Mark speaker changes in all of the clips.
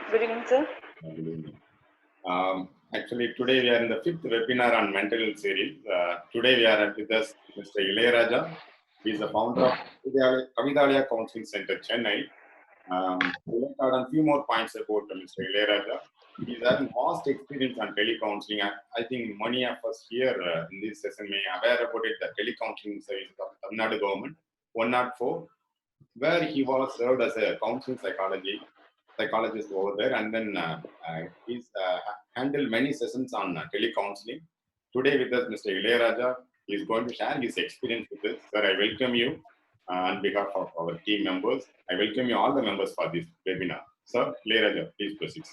Speaker 1: Good evening, sir.
Speaker 2: Good evening. Actually, today we are in the 5th webinar on mental health series. Today we are with us Mr. Elayaraja. He is the founder of Kavithalaya Counselling Centre, Chennai. We'll talk on a few more points about Mr. Elayaraja. He has vast experience on telecounseling. I think many of us here in this session may aware about it, the telecounseling service of the Tamil Nadu government, 104, where he was served as a counseling psychologist over there, and then he's handled many sessions on telecounseling. Today with us, Mr. Elayaraja is going to share his experience with us. Sir, I welcome you on behalf of our team members. I welcome you all the members for this webinar. Sir, Elayaraja, please proceed.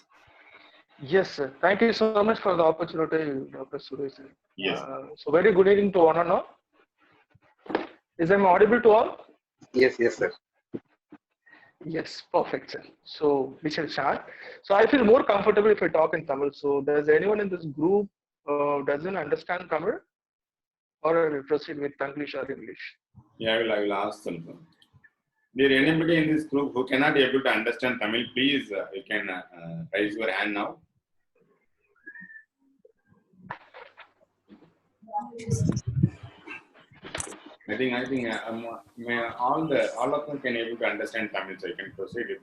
Speaker 3: Yes, sir. Thank you so much for the opportunity, Dr. Suresh.
Speaker 2: Yes.
Speaker 3: So very good evening to one and all. Is I audible to all?
Speaker 4: Yes, sir.
Speaker 3: Yes, perfect, sir. So we shall start. So I feel more comfortable if I talk in Tamil. So does anyone in this group doesn't understand Tamil, or I will proceed with English or English?
Speaker 2: Yeah, I will ask them. There anybody in this group who cannot be able to understand Tamil, please you can raise your hand now. I think all of them can able to understand Tamil, so you can proceed with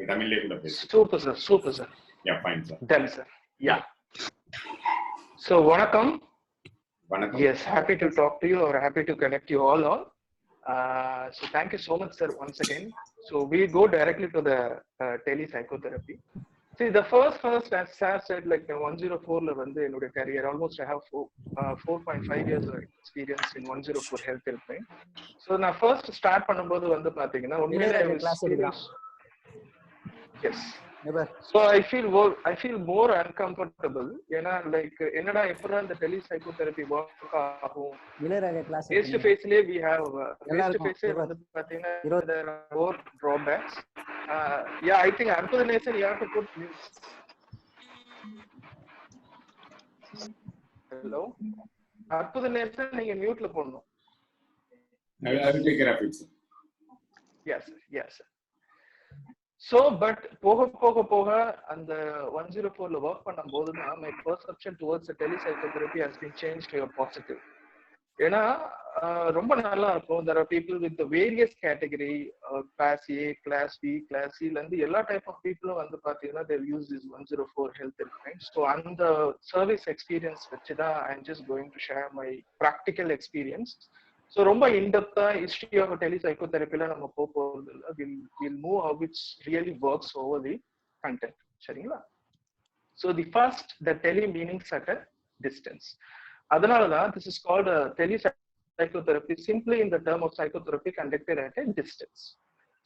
Speaker 2: Tamil.
Speaker 3: Super, sir.
Speaker 2: Yeah, fine, sir.
Speaker 3: Done, sir. Yeah. So, vanakkam.
Speaker 2: Vanakkam.
Speaker 3: Yes, happy to talk to you or happy to connect you all. So thank you so much, sir, once again. So we go directly to the telepsychotherapy. See, the first, as Sir said, like 104 in my career, almost I have 4.5 years of experience in 104 health helpline. So now first start பண்ணும்போது வந்து பாத்தீங்கன்னா yes. So I feel more uncomfortable. Like என்னடா எப்பறா இந்த telepsychotherapy work ஆகும். Face to face we have face to face வந்து பாத்தீங்கன்னா there are more drawbacks. Yeah, I think after the nation you have to put mute. Hello. After the nation நீங்க மியூட்ல போடணும்.
Speaker 2: I will take care of it, sir.
Speaker 3: Yes. So, but poga and the 104 work பண்ணும்போது my perception towards the telepsychotherapy has been changed to a positive. ஏன்னா ரொம்ப நல்லா இருக்கும். There are people with the various category, class A, class B, class C ல இருந்து எல்லா type of people வந்து பாத்தீங்கன்னா they use this 104 health helpline. So அந்த service experience வச்சுதான் I'm just going to share my practical experience. So ரொம்ப in-depth history of telepsychotherapy la நம்ம போறது இல்ல. We'll move how it really works over the content. சரிங்களா? So the first, the tele meanings at a distance. அதனாலதான் this is called a telepsychotherapy, simply in the term of psychotherapy conducted at a distance.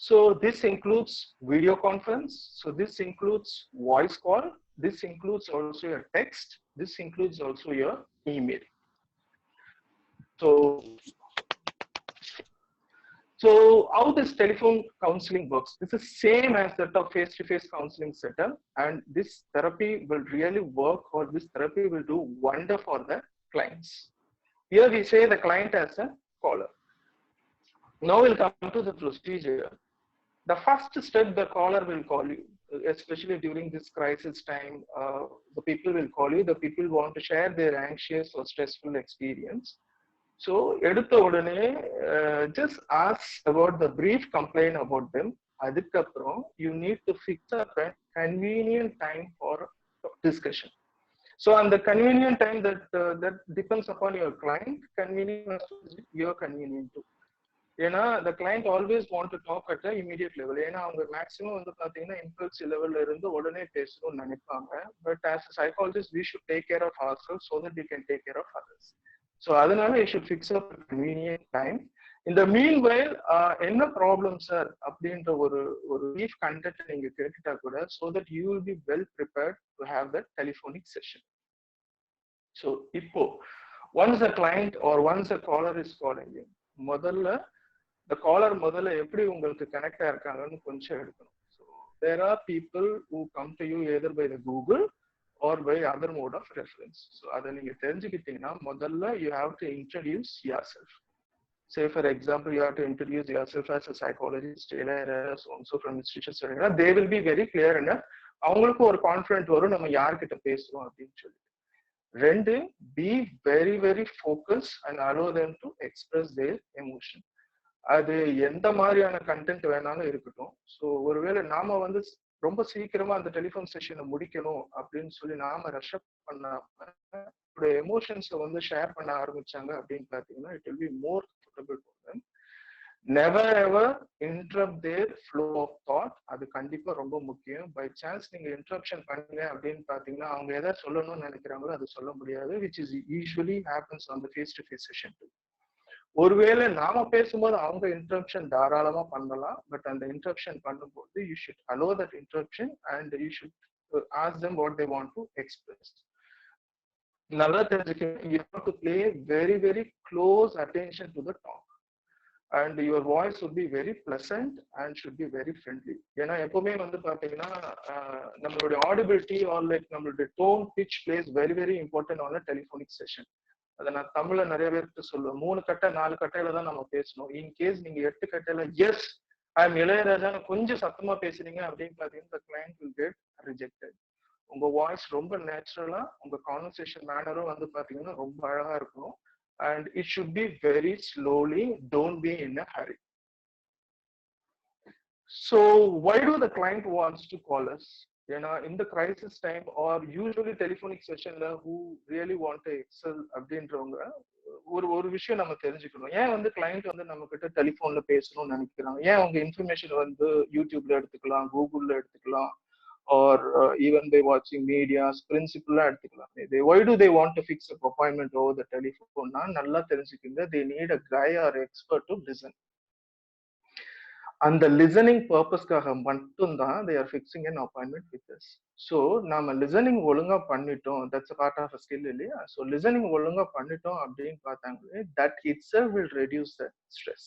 Speaker 3: So this includes video conference. So this includes voice call. This includes also your text. This includes also your email. So how this telephone counseling works? This is same as that of face-to-face counseling setup, and this therapy will really work, or this therapy will do wonder for the clients. Here we say the client as a caller. Now we'll come to the procedure. The first step, the caller will call you, especially during this crisis time. The people will call you. The people want to share their anxious or stressful experience. So, எடுத்த உடனே just ask about the brief complaint about them. அதுக்கப்புறம் you need to fix up a convenient time for discussion. So, on the convenient time that depends upon your client, convenient your convenient too. ஏன்னா the client always want to talk at the immediate level. ஏன்னா அவங்க maximum வந்து பாத்தீங்கன்னா impulse level இருந்து உடனே பேசணும்னு நினைப்பாங்க. But as a psychologist, we should take care of ourselves so that we can take care of others. So அதனால you should fix up a convenient time. In the meanwhile, என்ன problem sir அப்படின்ற ஒரு brief content நீங்க கேட்டுட்டா கூட, so that you will be well prepared to have that telephonic session. So இப்போ once the client or once the caller is calling you, முதல்ல the caller முதல்ல எப்படி உங்களுக்கு கனெக்ட் ஆயிருக்காங்கன்னு கொஞ்சம் எடுக்கணும். So there are people who come to you either by the Google or by other mode of reference. So அதை நீங்க தெரிஞ்சுக்கிட்டீங்கன்னா முதல்ல you have to introduce yourself. Say for example, you have to introduce yourself as a psychologist, also from institution, they will be very clear and அவங்களுக்கு ஒரு confident வரும் நம்ம யார்கிட்ட பேசுறோம் அப்படின்னு சொல்லி. ரெண்டு, be very very focused and allow them to express their emotion. அது எந்த மாதிரியான கண்டென்ட் வேணாலும் இருக்கட்டும். ஸோ ஒருவேளை நாம வந்து ரொம்ப சீக்கிரமா அந்த டெலிஃபோன் செஷனை முடிக்கணும் அப்படின்னு சொல்லி நாம ரஷ்அப் பண்ணாம எமோஷன்ஸை வந்து ஷேர் பண்ண ஆரம்பிச்சாங்க அப்படின்னு பாத்தீங்கன்னா it will be more comfortable for them. Never ever interrupt their flow of thought. அது கண்டிப்பா ரொம்ப முக்கியம். பை சான்ஸ் நீங்க இன்டரப்ஷன் பண்ணுங்க அப்படின்னு பாத்தீங்கன்னா அவங்க எதை சொல்லணும்னு நினைக்கிறாங்களோ அது சொல்ல முடியாது, which is usually happens on the face to face session too. ஒருவேளை நாம பேசும்போது அவங்க இன்டரப்ஷன் தாராளமா பண்ணலாம், பட் அந்த இன்டரப்ஷன் பண்ணும்போது you should allow that interruption and you should ask them what they want to express. நல்லா தெரிஞ்சுக்கணும், you have to play very very close attention to the talk and your voice would be very pleasant and should be very friendly. ஏன்னா எப்பவுமே வந்து பாத்தீங்கன்னா நம்மளுடைய audibility or like நம்மளுடைய tone pitch plays very very important on telephonic session. அதை நான் தமிழ்ல நிறைய பேருக்கு சொல்லுவேன், 3 கட்டை 4 கட்டையில தான் நம்ம பேசணும். இன்கேஸ் நீங்க 8 கட்டையில எஸ் ஐ எம் இளையராஜா கொஞ்சம் சத்தமா பேசுறீங்க அப்படின்னு பாத்தீங்கன்னா client will get rejected. உங்க வாய்ஸ் ரொம்ப நேச்சுரலா, உங்க கான்வர்சேஷன் மேனரும் வந்து பாத்தீங்கன்னா ரொம்ப அழகா இருக்கும். And it should be very slowly, don't be in a hurry. So why do the client wants to call us? You know, in the crisis time or usually telephonic session who really want to excel அப்படின்றவங்க ஒரு விஷயம் நம்ம தெரிஞ்சுக்கணும். ஏன் வந்து client வந்து நம்ம கிட்ட டெலிஃபோன்ல பேசணும்னு நினைக்கிறாங்க? ஏன் அவங்க இன்ஃபர்மேஷன் வந்து யூடியூப்ல எடுத்துக்கலாம், கூகுள்ல எடுத்துக்கலாம், or even they watching medias, principal எடுத்துக்கலாம். Why do they want to fix an appointment over the telephone? நான் நல்லா தெரிஞ்சுக்கங்க, they need a guy or expert to listen. அந்த லிசனிங் பர்பஸ்க்காக மட்டும்தான் they are fixing an appointment with us. So நாம listening ஒழுங்கா பண்ணிட்டோம், that's a part of a skill இல்லையா? So லிசனிங் ஒழுங்கா பண்ணிட்டோம் அப்படின்னு பார்த்தாங்களே, that itself will reduce the stress.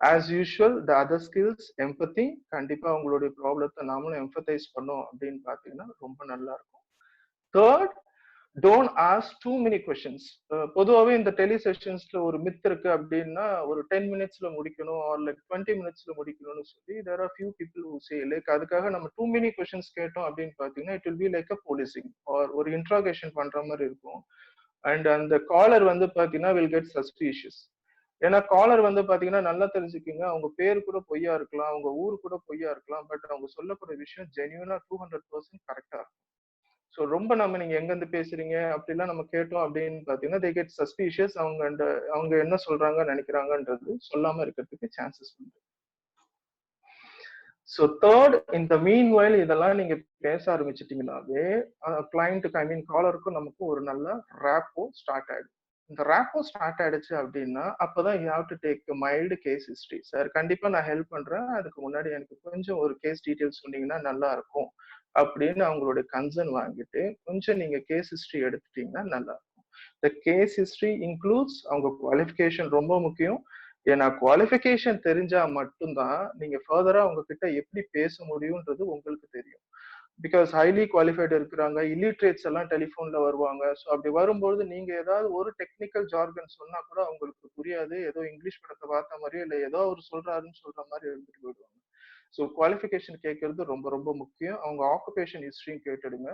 Speaker 3: As usual, the other skills, empathy, கண்டிப்பா உங்களுடைய ப்ராப்ளத்தை நாமளும் எம்பத்தைஸ் பண்ணோம் அப்படின்னு பாத்தீங்கன்னா ரொம்ப நல்லா இருக்கும். Third, don't ask too many questions. பொதுவாகவே இந்த டெலி செஷன்ஸ்ல ஒரு மித் இருக்கு அப்படின்னா ஒரு 10 மினிட்ஸ்ல முடிக்கணும் ஆர் லைக் 20 மினிட்ஸ்ல முடிக்கணும்னு சொல்லி there are few people who say like அதுக்காக நம்ம too many questions கேட்டோம் அப்படின்னு பாத்தீங்கன்னா it will be like a policing or ஒரு இன்ட்ராகேஷன் பண்ற மாதிரி இருக்கும். அண்ட் அந்த காலர் வந்து பாத்தீங்கன்னா will get suspicious. ஏன்னா காலர் வந்து பாத்தீங்கன்னா நல்லா தெரிஞ்சுக்கிங்க, அவங்க பேர் கூட பொய்யா இருக்கலாம், அவங்க ஊர் கூட பொய்யா இருக்கலாம், பட் அவங்க சொல்லக்கூடிய விஷயம் ஜென்யூனா 200% கரெக்டா இருக்கும். ஸோ ரொம்ப நம்ம நீங்க எங்க இருந்து பேசுறீங்க அப்படிலாம் நம்ம கேட்டோம் அப்படின்னு பாத்தீங்கன்னா they get suspicious. அவங்க என்ன சொல்றாங்க நினைக்கிறாங்கன்றது சொல்லாம இருக்கிறதுக்கு சான்சஸ் உண்டு. ஸோ தேர்ட், இந்த மீன் வயல் இதெல்லாம் நீங்க பேச ஆரம்பிச்சிட்டீங்கன்னாவே கிளைண்ட்டுக்கு ஐ மீன் காலருக்கும் நமக்கும் ஒரு நல்ல ரேப்போ ஸ்டார்ட் ஆயிடும். இந்த ரேப்போ ஸ்டார்ட் ஆயிடுச்சு அப்படின்னா அப்பதான் you have to take mild case history. Sir கண்டிப்பா நான் ஹெல்ப் பண்றேன், அதுக்கு முன்னாடி எனக்கு கொஞ்சம் ஒரு கேஸ் டீட்டெயில்ஸ் சொன்னீங்கன்னா நல்லா இருக்கும் அப்படின்னு அவங்களுடைய கன்சர்ன் வாங்கிட்டு கொஞ்சம் நீங்க கேஸ் ஹிஸ்டரி எடுத்துட்டீங்கன்னா நல்லா இருக்கும். இந்த கேஸ் ஹிஸ்டரி இன்க்ளூட்ஸ் அவங்க குவாலிஃபிகேஷன் ரொம்ப முக்கியம். ஏன்னா குவாலிஃபிகேஷன் தெரிஞ்சா மட்டும்தான் நீங்க ஃபர்தரா அவங்க கிட்ட எப்படி பேச முடியும்ன்றது உங்களுக்கு தெரியும். பிகாஸ் ஹைலி குவாலிஃபைடு இருக்கிறாங்க, இல்லிட்ரேட்ஸ் எல்லாம் டெலிஃபோன்ல வருவாங்க. ஸோ அப்படி வரும்போது நீங்க ஏதாவது ஒரு டெக்னிக்கல் ஜார்கன் சொன்னா கூட அவங்களுக்கு புரியாது, ஏதோ இங்கிலீஷ் படத்தை பார்த்த மாதிரியோ இல்லை ஏதோ அவர் சொல்றாருன்னு சொல்ற மாதிரி எழுதிட்டு போயிடுவாங்க. ஸோ குவாலிஃபிகேஷன் கேட்கறது ரொம்ப ரொம்ப முக்கியம். அவங்க ஆக்குபேஷன் ஹிஸ்டரியும் கேட்டுடுங்க.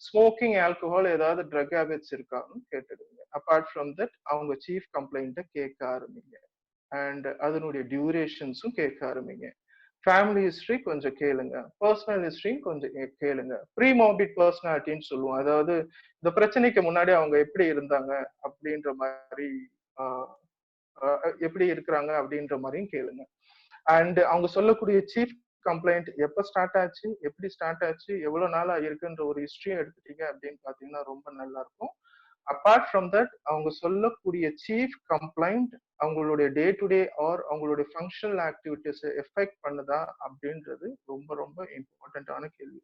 Speaker 3: ஸ்மோக்கிங், ஆல்கஹால், ஏதாவது ட்ரக் ஹேபிட்ஸ் இருக்கான்னு கேட்டுடுங்க. அப்பார்ட் ஃப்ரம் தட் அவங்க சீஃப் கம்ப்ளைண்ட்டை கேட்க ஆரம்பிங்க அண்ட் அதனுடைய டியூரேஷன்ஸும் கேட்க ஆரம்பிங்க. ஃபேமிலி ஹிஸ்டரி கொஞ்சம் கேளுங்க, பர்சனல் ஹிஸ்டரியும் கொஞ்சம் கேளுங்க. ப்ரீ மார்பிட் பர்சனாலிட்டின்னு சொல்லுவோம், அதாவது இந்த பிரச்சனைக்கு முன்னாடி அவங்க எப்படி இருந்தாங்க அப்படின்ற மாதிரி எப்படி இருக்கிறாங்க அப்படின்ற மாதிரியும் கேளுங்க. அண்ட் அவங்க சொல்லக்கூடிய சீஃப் கம்ப்ளைண்ட் எப்ப ஸ்டார்ட் ஆச்சு, எப்படி ஸ்டார்ட் ஆச்சு, எவ்வளவு நாளா இருக்குன்ற ஒரு ஹிஸ்டரியும் எடுத்துட்டீங்க அப்படின்னு பாத்தீங்கன்னா ரொம்ப நல்லா இருக்கும். அப்பார்ட் ஃப்ரம் தட் அவங்க சொல்லக்கூடிய சீஃப் கம்ப்ளைண்ட் அவங்களுடைய டே டு டே ஆர் அவங்களுடைய ஃபங்க்ஷனல் ஆக்டிவிட்டிஸ் எஃபெக்ட் பண்ணுதா அப்படின்றது ரொம்ப ரொம்ப இம்பார்ட்டன்டான கேள்வி.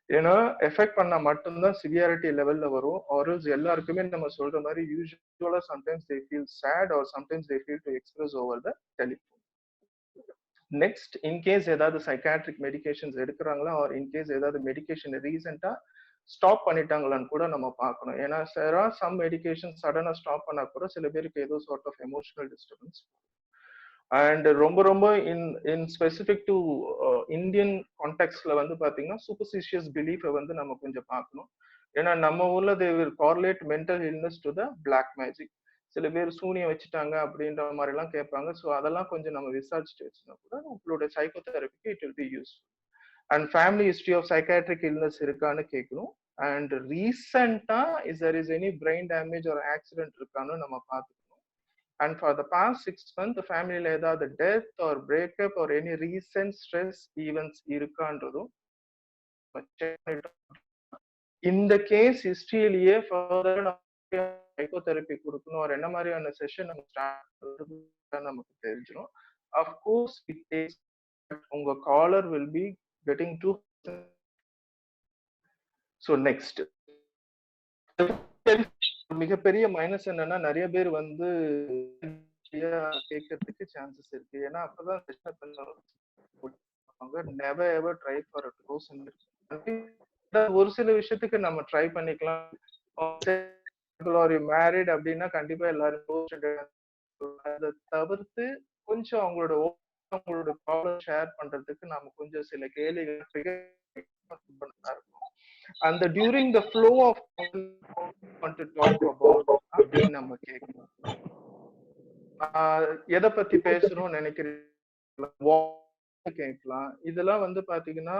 Speaker 3: ஏன்னா எஃபெக்ட் பண்ணா மட்டும்தான் சிவியாரிட்டி லெவல்ல வரும். ஆர்எல்ஸ் எல்லாருக்குமே நம்ம சொல்ற மாதிரி usually sometimes they feel sad or sometimes they feel to express over the telephone. Next, in case ஏதாவது சைக்காட்ரிக் மெடிகேஷன்ஸ் எடுக்கிறாங்களா ஆர் இன்கேஸ் ஏதாவது மெடிகேஷன் ரீசெண்டா ஸ்டாப் பண்ணிட்டாங்களான்னு கூட நம்ம பார்க்கணும். ஏன்னா சம் மெடிகேஷன் சடனா ஸ்டாப் பண்ணா கூட சில பேருக்கு ஏதோ sort of emotional disturbance. And ரொம்ப ரொம்ப இன் ஸ்பெசிபிக் டு இந்தியன் கான்டெக்ட்ல வந்து பாத்தீங்கன்னா சூப்பர்ஸ்டிஷியஸ் பிலீஃபை வந்து நம்ம கொஞ்சம் பார்க்கணும். ஏன்னா நம்ம ஊர்ல they will correlate mental illness to the black magic. சில பேர் சூனியம் வச்சுட்டாங்க அப்படின்ற மாதிரி எல்லாம் கேட்பாங்க. ஸோ அதெல்லாம் கொஞ்சம் நம்ம விசாரிச்சுட்டு வச்சுனா கூட உங்களுடைய சைக்கோதெரபிக்கு it will be useful. And family history of psychiatric illness இருக்கான்னு கேட்கணும். அண்ட் ரீசெண்டா is there is any brain damage or accident இருக்கான்னு நம்ம பார்த்துக்கணும். And for the past 6 months, the family ஏதாவது death or breakup or any recent stress events இருக்கான்றதும் இந்த case ஹிஸ்டரியிலேயே further psychotherapy கொடுக்கணும் ஒரு என்ன மாதிரியான செஷன் நம்ம ஸ்டார்ட் நமக்கு தெரிஞ்சிடும். அஃப்கோர்ஸ் இட் டேக்ஸ் உங்க caller will be getting to. So next மிகப்பெரிய மைனஸ் என்னன்னா நிறைய பேர் வந்து கேட்கறதுக்கு சான்சஸ் இருக்கு. ஏன்னா அப்பதான் never ever try for a close ஒரு சில விஷயத்துக்கு நம்ம ட்ரை பண்ணிக்கலாம். மேரிட் அப்படின்னா கண்டிப்பா எல்லாரும் அதை தவிர்த்து கொஞ்சம் அவங்களோட ப்ராப்ளம் ஷேர் பண்றதுக்கு நாம கொஞ்சம் சில கேள்விகள் இருக்கும். அந்த during the flow of want to talk about அப்படின்னு நம்ம கேட்கணும். எதை பத்தி பேசணும்னு நினைக்கிறீங்க கேட்கலாம். இதெல்லாம் வந்து பாத்தீங்கன்னா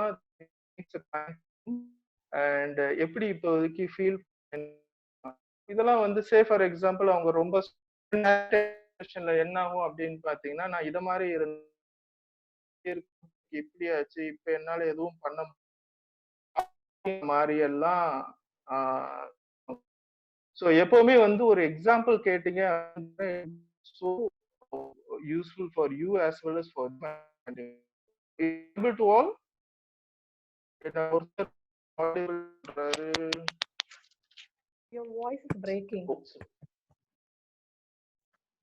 Speaker 3: அண்ட் எப்படி இப்போதைக்கு ஃபீல் இதெல்லாம் வந்து சே ஃபார் எக்ஸாம்பிள் அவங்க ரொம்ப என்ன ஆகும் அப்படின்னு பாத்தீங்கன்னா நான் இத மாதிரி இப்படி ஆச்சு இப்ப என்னால எதுவும் பண்ண மாதிரி எல்லாம் ஸோ எப்பவுமே வந்து ஒரு எக்ஸாம்பிள் கேட்டீங்க so useful for you as well as for able to all
Speaker 1: your voice is breaking.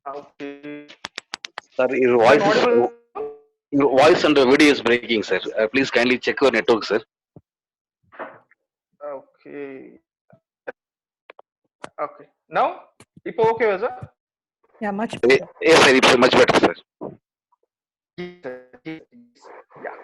Speaker 3: Okay.
Speaker 4: Sir, your voice and the video is breaking, sir. Please kindly check your network, sir.
Speaker 3: Okay. Okay. Now, ipo okay, sir?
Speaker 1: Yeah, much better.
Speaker 4: Yes, sir. It's much better, sir.
Speaker 3: Yeah.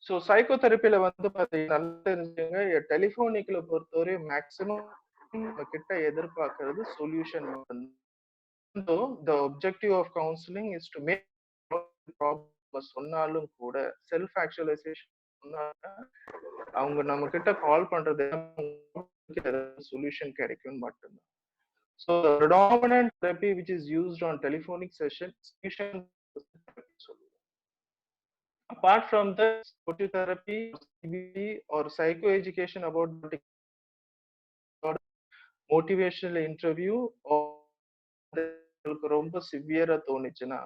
Speaker 3: So சைக்கோதெரப்பில வந்து பாத்தீங்கன்னா நல்லா தெரிஞ்சுங்க, டெலிஃபோனிக்ல பொறுத்தவரை maximum நம்ம கிட்ட எதிர்பார்க்கறது solution. the objective of counseling is to make problem சொன்னாலும் கூட செல்ஃப் ஆக்சுவலைசேஷன் அவங்க நம்ம கிட்ட கால் பண்றது சொல்யூஷன் கிடைக்கும் மட்டும்தான். So the predominant therapy which is used on telephonic session solution. Apart from the psychotherapy, CBT or psychoeducation about motivational interview or ரொம்ப சிவியரா தோணுச்சுன்னா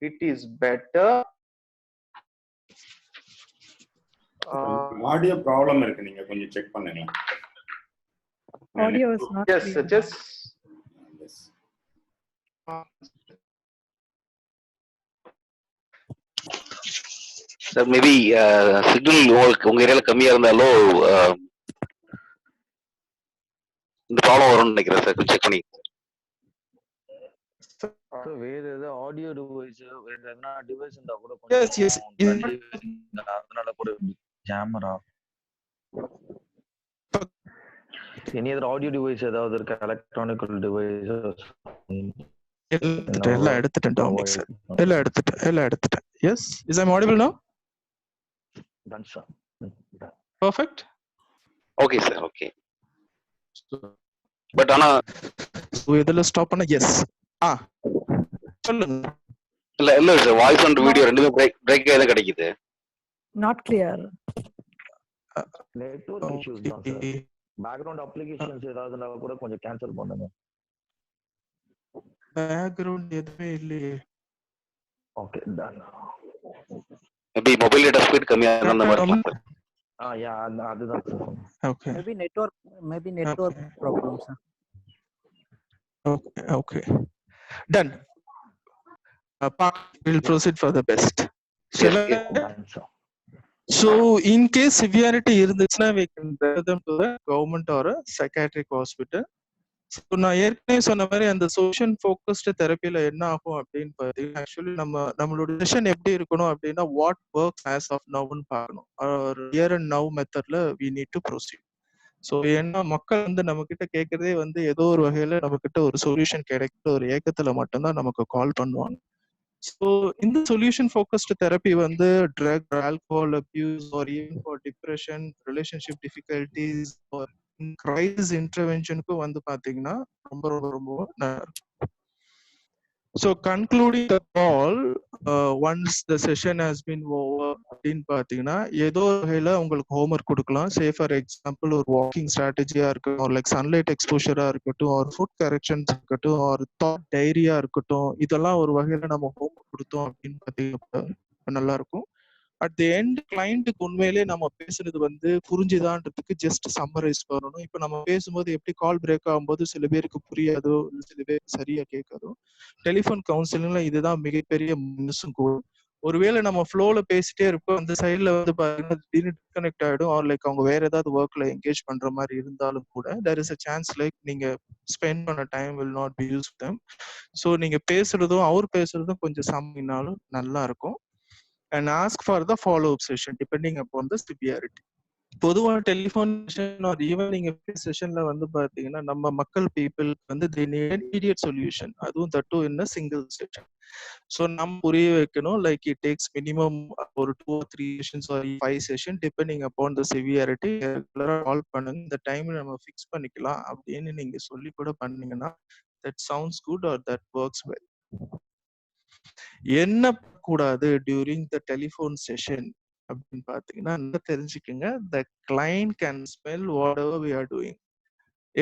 Speaker 3: it is better.
Speaker 2: Audio problem இருக்கு, நீங்க கொஞ்சம் செக் பண்ணுங்க.
Speaker 1: Audio is not
Speaker 3: yes
Speaker 1: clear.
Speaker 3: just
Speaker 2: yes.
Speaker 4: Sir, maybe signal உங்க ஏரியால கம்மியா இருந்தாலும் இந்த ப்ராப்ளம் வரும்னு நினைக்கிறேன் சார். கொஞ்சம் செக் பண்ணி
Speaker 5: வேற ஏதாவது ஆடியோ டிவைஸ் வேற எதனா டிவைஸ் இருந்தா கூட
Speaker 6: Yes, yes.
Speaker 5: அதனால கூட camera any other audio device ஏதாவது இருக்கு, எலக்ட்ரானிக்கல் டிவைஸ்
Speaker 6: எல்லாம் எடுத்துட்டேன் டாமிக் சார். எல்லாம் எடுத்துட்டேன். Yes, is I audible now?
Speaker 5: Ton sir.
Speaker 6: Perfect.
Speaker 4: Okay sir. Okay. But ஆனா
Speaker 6: இதெல்லாம் ஸ்டாப் பண்ண எஸ் சொல்லுங்க.
Speaker 4: இல்ல சார், வாய்ஸ் அண்ட் வீடியோ ரெண்டுமே பிரேக் ஆகி தான் கிடைக்குது.
Speaker 1: Not clear.
Speaker 5: நெட்வொர்க் இஷ்யூஸ் தான் சார். பேக்ரவுண்ட் அப்ளிகேஷன்ஸ் ஏதாவதுனா கூட கொஞ்சம் கேன்சல் பண்ணுங்க.
Speaker 6: பேக்ரவுண்ட் எதுவுமே இல்லையே.
Speaker 5: Okay done.
Speaker 4: Maybe mobile data speed கம்மியா இருந்தா அந்த மாதிரி
Speaker 5: யா அதுதான் சார் சொன்னேன்.
Speaker 6: Okay.
Speaker 7: Maybe network
Speaker 6: Okay.
Speaker 7: problems.
Speaker 6: Okay. Okay. Done. We'll proceed for the best. Shall I?
Speaker 5: Thanks, sir.
Speaker 6: So, in case severity இருந்துச்சுன்னா, we can refer them to the government or a psychiatric hospital. So, நான் ஏற்கனவே சொன்ன மாதிரி அந்த social focused தெரப்பியில் என்ன ஆகும் அப்படின்னு பார்த்தீங்கன்னா, ஆக்சுவலி நம்மளோட செஷன் எப்படி இருக்கணும் அப்படின்னா, வாட் ஒர்க்ஸ் ஆஸ் ஆஃப் நவ்னு பார்க்கணும். ஒரு ஹியர் அண்ட் நவ் மெத்தட்ல we need to proceed. So ஏன்னா மக்கள் வந்து நம்ம கிட்ட கேட்கறதே வந்து ஏதோ ஒரு வகையில நம்ம கிட்ட ஒரு சொல்யூஷன் கிடைக்கிற ஒரு ஏக்கத்துல மட்டும்தான் நமக்கு கால் பண்ணுவாங்க. ஸோ இந்த சொல்யூஷன் ஃபோக்கஸ்டு தெரப்பி வந்து drug, alcohol abuse or even for depression, relationship difficulties or crisis இன்டர்வென்ஷனுக்கும் வந்து பாத்தீங்கன்னா ரொம்ப ரொம்ப ரொம்ப நல்லா இருக்கும். So concluding the call, once the session has been over, அப்படின்னு பார்த்தீங்கன்னா ஏதோ வகையில் உங்களுக்கு ஹோம்ஒர்க் கொடுக்கலாம். சே ஃபார் எக்ஸாம்பிள் ஒரு வாக்கிங் ஸ்ட்ராட்டஜியா இருக்கட்டும், ஒரு லைக் சன்லைட் எக்ஸ்போஷரா இருக்கட்டும், ஒரு ஃபுட் கரெக்ஷன்ஸ் இருக்கட்டும், ஒரு தாட் டைரியா இருக்கட்டும், இதெல்லாம் ஒரு வகையில் நம்ம ஹோம்ஒர்க் கொடுத்தோம் அப்படின்னு பார்த்தீங்கன்னா நல்லா இருக்கும். அட் தி எண்ட் கிளைண்ட்டுக்கு உண்மையிலே நம்ம பேசுறது வந்து புரிஞ்சுதான்றதுக்கு ஜஸ்ட் சம்மரைஸ் பண்ணணும். இப்போ நம்ம பேசும்போது எப்படி கால் பிரேக் ஆகும்போது சில பேருக்கு புரியாதோ, சில பேருக்கு சரியா கேட்காதோ, டெலிஃபோன் கவுன்சிலிங்ல இதுதான் மிகப்பெரிய மிஸ்ஸும் கூட. ஒருவேளை நம்ம ஃப்ளோல பேசிட்டே இருப்போம், அந்த சைட்ல வந்து பாத்தீங்கன்னா திடீர்னு டிஸ்கனெக்ட் ஆயிடும், ஆர் லைக் அவங்க வேற ஏதாவது ஒர்க்ல என்கேஜ் பண்ற மாதிரி இருந்தாலும் கூட there is a chance like நீங்க ஸ்பெண்ட் பண்ண time will not be use them. So நீங்க பேசுறதும் அவர் பேசுறதும் கொஞ்சம் சம்மினாலும் நல்லா இருக்கும். And ask for the follow-up session depending upon the severity. பொதுவான டெலிஃபோன் செஷன் ஆர் ஈவன் நீங்க செஷன்ல வந்து பாத்தீங்கன்னா நம்ம மக்கள் பீப்புள் வந்து they need an immediate solution, அதுவும் தட்டு in a single session. So நம்ம புரிய வைக்கணும், லைக் இட் டேக்ஸ் மினிமம் ஒரு 2 or 3 sessions or 5 session depending upon the severity. Call பண்ணுங்க, இந்த டைம் நம்ம ஃபிக்ஸ் பண்ணிக்கலாம் அப்படின்னு நீங்க சொல்லி கூட பண்ணீங்கன்னா that sounds good or that works well. என்ன கூடாது டியூரிங் த டெலிஃபோன் செஷன் அப்படின்னு பாத்தீங்கன்னா தெரிஞ்சுக்கங்க, the client can smell whatever we are doing.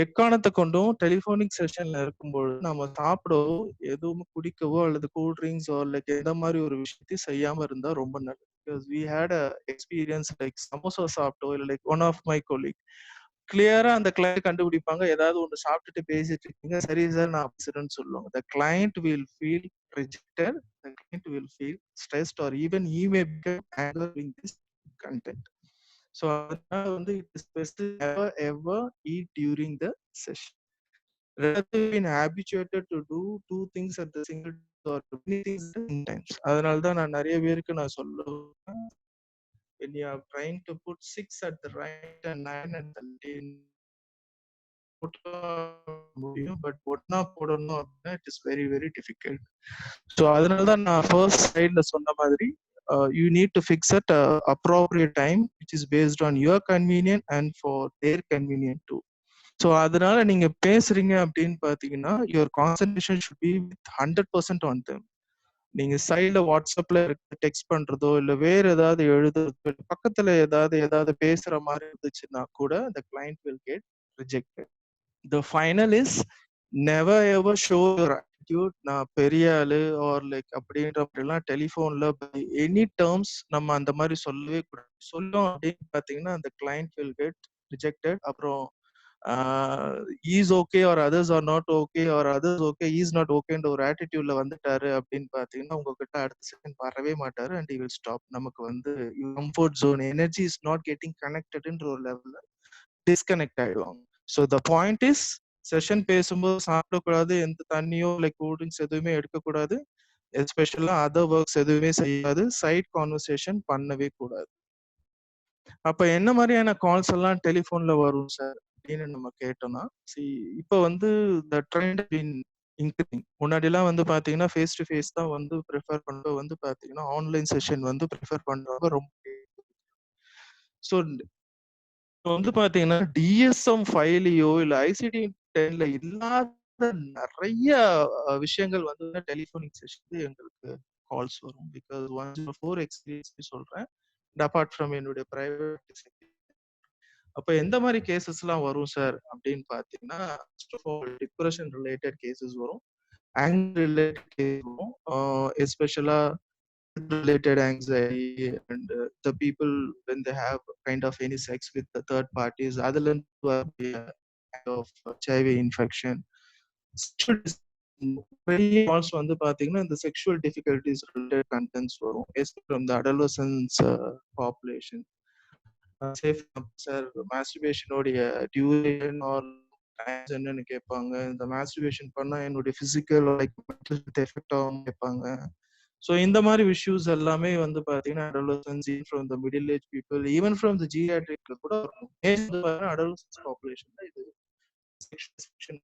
Speaker 6: எக்காரணத்தை கொண்டும் டெலிஃபோனிக் செஷன்ல இருக்கும்போது நம்ம சாப்பிடவோ எதுவும் குடிக்கவோ அல்லது கூல் ட்ரிங்க்ஸ் லைக் எந்த மாதிரி ஒரு விஷயத்தையும் செய்யாம இருந்தா ரொம்ப நல்லது. Because we had a experience like samosa சாப்பிட்டோ இல்லை like one of my colleague கிளியரா அந்த கிளைண்ட் கண்டுபிடிப்பாங்க, ஏதாவது ஒன்று சாப்பிட்டுட்டு பேசிட்டு இருக்கீங்க, சரி சார் நான் பேசுறேன்னு சொல்லுவாங்க. The client will feel rejected, the client will feel stressed R even he may become angry with this content. So அதனால வந்து it is best to never ever eat during the session. Rather been habituated to do two things at the single time or many things at the same times. அதனால தான் நான் நிறைய பேருக்கு நான் சொல்லுவேன், when you are trying to put 6 at the right and 9 at the left, முடியும், but ஒன்னா போடணும் அப்படின்னா it is very very difficult. So அதனால தான் நான் ஃபர்ஸ்ட் ஸ்லைட்ல சொன்ன மாதிரி you need to fix at appropriate time which is based on your convenient and for their convenient too. So அதனால நீங்க பேசுறீங்க அப்படின்னு பாத்தீங்கன்னா your concentration should be with 100% on them. நீங்க சைட்ல வாட்ஸ்அப்ல டெக்ஸ்ட் பண்றதோ இல்ல வேற ஏதாவது எழுதுறதோ பக்கத்துல ஏதாவது பேசுற மாதிரி இருந்துச்சுன்னா கூட the client will get rejected. The final is never ever show your attitude நான் பெரிய ஆளு ஆர் லைக் அப்படின்ற மாதிரிலாம் டெலிஃபோன்ல பை எனி டேர்ம்ஸ் நம்ம அந்த மாதிரி சொல்லவே கூடாது. சொல்லும் அப்படின்னு பாத்தீங்கன்னா அந்த கிளைண்ட் வில் கெட் ரிஜெக்டட். அப்புறம் is okay or others are not okay or others okay is not ஓகேன்ற ஒரு ஆட்டிடியூட்ல வந்துட்டாரு அப்படின்னு பாத்தீங்கன்னா உங்ககிட்ட அடுத்த செகண்ட் வரவே மாட்டாரு அண்ட் வில் ஸ்டாப். நமக்கு வந்து comfort zone energy is not getting கனெக்டட்ன்ற ஒரு லெவல்ல டிஸ்கனெக்ட் ஆயிடுவாங்க. So the point is session பேசும்போது சாப்பிடக்கூடாது, எந்த தண்ணியோ லைக் கூல்ட்ரிங்க்ஸ் எதுவுமே எடுக்கக்கூடாது, எஸ்பெஷலா அதர் ஒர்க்ஸ் எதுவுமே செய்யாது, சைட் கான்வர்சேஷன் பண்ணவே கூடாது. அப்ப என்ன மாதிரியான கால்ஸ் எல்லாம் டெலிஃபோன்ல வரும் சார் அப்படின்னு நம்ம கேட்டோம்னா, இப்போ வந்து த ட்ரெண்ட் பின் இன்க்ரீசிங். முன்னாடிலாம் வந்து பாத்தீங்கன்னா ஃபேஸ் டு ஃபேஸ் தான் வந்து ப்ரிஃபர் பண்றது, வந்து பாத்தீங்கன்னா ஆன்லைன் செஷன் வந்து ப்ரிஃபர் பண்றவங்க ரொம்ப. ஸோ வந்து பாத்தீங்கன்னா டிஎஸ்எம் ஃபைலையோ இல்ல ஐசிடி 10ல இல்லாத நிறைய விஷயங்கள் வந்து டெலிஃபோனிக் செஷன் எங்களுக்கு கால்ஸ் வரும். பிகாஸ் 104 எக்ஸ்பீரியன்ஸ் சொல்றேன், அபார்ட் ஃப்ரம் என்னுடைய பிரைவேட். அப்ப எந்த மாதிரி கேசஸ் எல்லாம் வரும் சார் அப்படின்னு பாத்தீங்கன்னா டிப்ரெஷன் ரிலேட்டட் கேசஸ் வரும், ஆங்கர் ரிலேட்டட் கேஸ் வரும், எஸ்பெஷலா related anxiety and the people when they have kind of any sex with the third parties adala kind of HIV infection. Sexual calls வந்து பாத்தீங்கன்னா இந்த sexual difficulties related contents வரும் from the adolescents population. Say sir masturbation உடைய duration or times என்னன்னு கேட்பாங்க. இந்த masturbation பண்ணா என்னுடைய physical like mental health effect ஆகும் கேட்பாங்க. So இந்த மாதிரி issues எல்லாமே வந்து பாத்தீங்கன்னா adolescents from the middle age people even from the geriatric கூட adolescents population இது sexual dysfunction.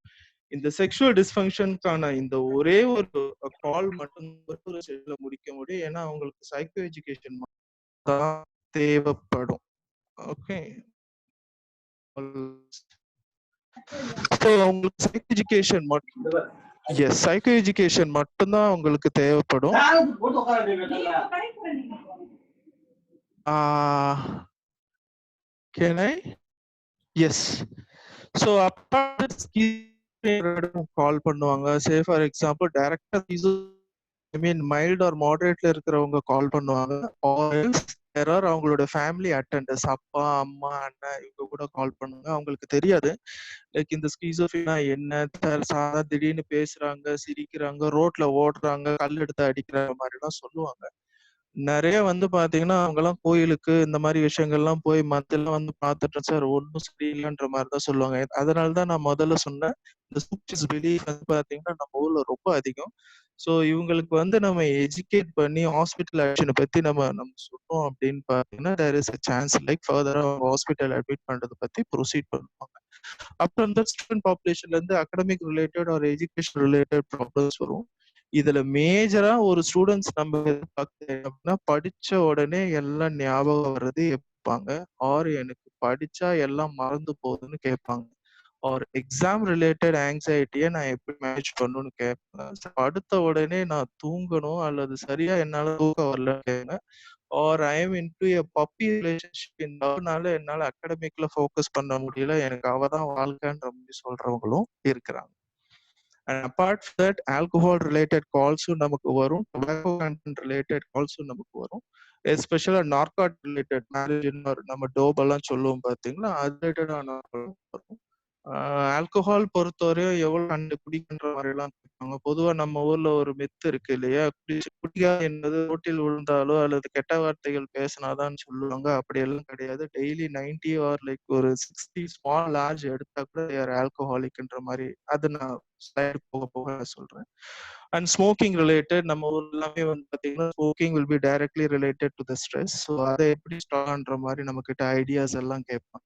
Speaker 6: இந்த sexual dysfunctionக்கான இந்த ஒரே ஒரு கால் மட்டும் ஒரு ஸ்டேஜ்ல முடிக்க முடியும். ஏன்னா அவங்களுக்கு சைக்கோ எஜுகேஷன் தான் தேவைப்படும். ஓகே, ஸோ அவங்களுக்கு சைக்கோ எஜுகேஷன் மட்டும் சைக்கோ எஜுகேஷன் மட்டும்தான் அவங்களுக்கு தேவைப்படும். Can I? Yes. So apart கால் பண்ணுவாங்க. Say for example director I mean mild or moderate இருக்கிறவங்க கால் பண்ணுவாங்க. Or else there are அவங்களோட ஃபேமிலி அட்டெண்டர்ஸ் அப்பா அம்மா அண்ணன் இவங்க கூட கால் பண்ணுவாங்க. அவங்களுக்கு தெரியாது லைக் இந்த ஸ்கிசோஃப்ரினா என்ன, சாதா திடீர்னு பேசுறாங்க, சிரிக்கிறாங்க, ரோட்ல ஓடுறாங்க, கல் எடுத்து அடிக்கிற மாதிரி எல்லாம் சொல்லுவாங்க. நிறைய வந்து பாத்தீங்கன்னா அவங்க எல்லாம் கோயிலுக்கு இந்த மாதிரி விஷயங்கள்லாம் போய் மத்தெல்லாம் வந்து பாத்துட்டு சார் ஒன்னும் சரியில்லைன்ற மாதிரிதான் சொல்லுவாங்க. அதனாலதான் நான் முதல்ல சொன்னேன் இந்த சூப்பர்ஸ்டிஷியஸ் பிலீஃப் வந்து பாத்தீங்கன்னா நம்ம ஊர்ல ரொம்ப அதிகம். ஸோ இவங்களுக்கு வந்து நம்ம எஜுகேட் பண்ணி ஹாஸ்பிட்டல் ஆக்ஷனை பத்தி நம்ம சொன்னோம் அப்படின்னு பாத்தீங்கன்னா there is a chance like ஃபர்தரா அவங்க ஹாஸ்பிட்டல் அட்மிட் பண்றதை பத்தி ப்ரொசீட் பண்ணுவாங்க. அப்புறம் இந்த ஸ்டூடெண்ட் பாப்புலேஷன்ல இருந்து அகடமிக் ரிலேட்டட் ஒரு எஜுகேஷன் ரிலேட்டட் ப்ராப்ளம்ஸ் வரும். இதுல மேஜரா ஒரு ஸ்டூடெண்ட்ஸ் நம்ம அப்படின்னா படிச்ச உடனே எல்லாம் ஞாபகம் வர்றது கேட்பாங்க, ஆர் எனக்கு படிச்சா எல்லாம் மறந்து போகுதுன்னு கேட்பாங்க, ஆர் எக்ஸாம் ரிலேட்டட் ஆங்ஸைட்டியை நான் எப்படி மேனேஜ் பண்ணணும்னு கேட்பேன், படுத்த உடனே நான் தூங்கணும் அல்லது சரியா என்னால தூக்கம் வரல கேட்பேன், or I am into a puppy relationship என்னால அகாடமிக்ல ஃபோக்கஸ் பண்ண முடியல, எனக்கு அவதான் வாழ்க்கைன்ற மாதிரி சொல்றவங்களும் இருக்கிறாங்க. And apart from that, alcohol related calls நமக்கு வரும், tobacco content related calls நமக்கு வரும், especially narcotic related marriage நம்ம டோப் எல்லாம் சொல்லுவோம் பாத்தீங்களா, அது ரிலேட்டடான வரும். ஆல்கஹால் பொறுத்தவரையும் எவ்வளவு அண்டு குடிக்கின்ற மாதிரி எல்லாம் கேட்பாங்க. பொதுவா நம்ம ஊர்ல ஒரு மித்து இருக்கு இல்லையா, குடிக்கா என்பது ரோட்டில் விழுந்தாலோ அல்லது கெட்ட வார்த்தைகள் பேசினாதான் சொல்லுவாங்க. அப்படி எல்லாம் கிடையாது. டெய்லி 90 ஆர் லைக் ஒரு 60 ஸ்மால் லார்ஜ் எடுத்தா கூட யார் ஆல்கஹாலிக்ன்ற மாதிரி அது நான் ஸ்லைடு போக போக சொல்றேன். அண்ட் ஸ்மோக்கிங் ரிலேட்டட் நம்ம ஊர் எல்லாமே வந்து பாத்தீங்கன்னா smoking will be directly related to the stress. So அதை எப்படி ஸ்டாப் பண்ற மாதிரி நம்ம கிட்ட ஐடியாஸ் எல்லாம் கேட்பாங்க.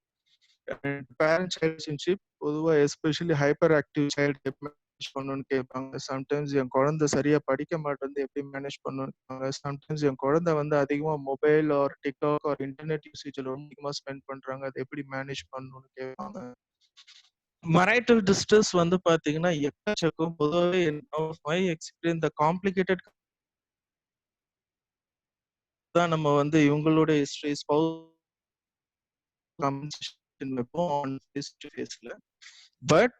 Speaker 6: பேரண்ட் சைல்ட் ரிலேஷன்ஷிப் பொதுவா எஸ்பெஷலி ஹைப்பர் ஆக்டிவ் சைல்டு எப்படி மேனேஜ் பண்ணணும்னு கேட்பாங்க. சம்டைம்ஸ் என் குழந்தை சரியா படிக்க மாட்டேங்குது எப்படி மேனேஜ் பண்ணணும்னு கேட்பாங்க. சம்டைம்ஸ் என் குழந்தை வந்து அதிகமா mobile or TikTok or internet யூசேஜ்ல ரொம்ப அதிகமா ஸ்பெண்ட் பண்றாங்க, அதை எப்படி மேனேஜ் பண்ணணும்னு கேட்பாங்க. மரைட்டல் டிஸ்ட்ரெஸ் வந்து பாத்தீங்கன்னா எக்கச்சக்கம். பொதுவாகவே மை எக்ஸ்பீரியன்ஸ் இந்த காம்ப்ளிகேட்டட் தான் நம்ம வந்து இவங்களுடைய ஹிஸ்டரி ஸ்பௌஸ் வைப்போம் ஃபேஸ் டு ஃபேஸ்ல. பட்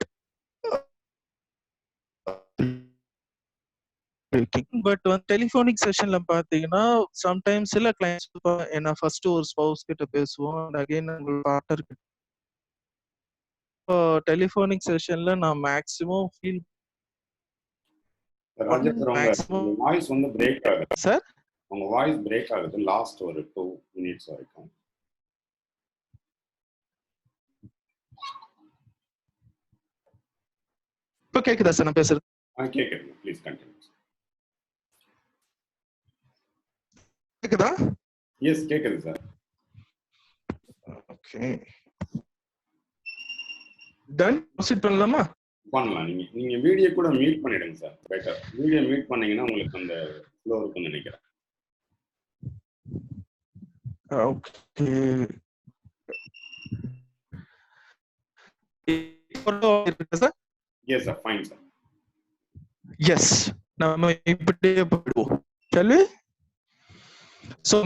Speaker 6: வந்து டெலிஃபோனிக் செஷன்ல பாத்தீங்கன்னா சம்டைம்ஸ் சில கிளைண்ட்ஸ் என்ன ஃபர்ஸ்ட் ஒரு ஸ்பௌஸ் கிட்ட பேசுவோம், அகைன் உங்க பார்ட்னர் கிட்ட. டெலிஃபோனிக் செஷன்ல நான் மேக்ஸிமம் ஃபீல்
Speaker 2: வாய்ஸ் வந்து பிரேக் ஆகுது
Speaker 6: சார்,
Speaker 2: உங்க வாய்ஸ் பிரேக் ஆகுது லாஸ்ட் ஒரு 2 minutes வரைக்கும்.
Speaker 6: இப்போ கேக்குதா சார் நான் பேசுறது?
Speaker 2: கேக்குது, ப்ளீஸ் கண்டினியூ.
Speaker 6: கேக்குதா?
Speaker 2: எஸ் கேக்குது சார்.
Speaker 6: ஓகே டன் ப்ரோசீட் பண்ணலாமா?
Speaker 2: பண்ணலாம். நீங்க வீடியோ கூட மியூட் பண்ணிடுங்க சார், பெட்டர். வீடியோ மியூட் பண்ணீங்கன்னா உங்களுக்கு அந்த ஃப்ளோ இருக்கும்னு நினைக்கிறேன்.
Speaker 6: Okay sir.
Speaker 2: Yes sir, fine sir.
Speaker 6: Yes, நம்ம இப்படியே போயிடுவோம். சொல்லு ஸோ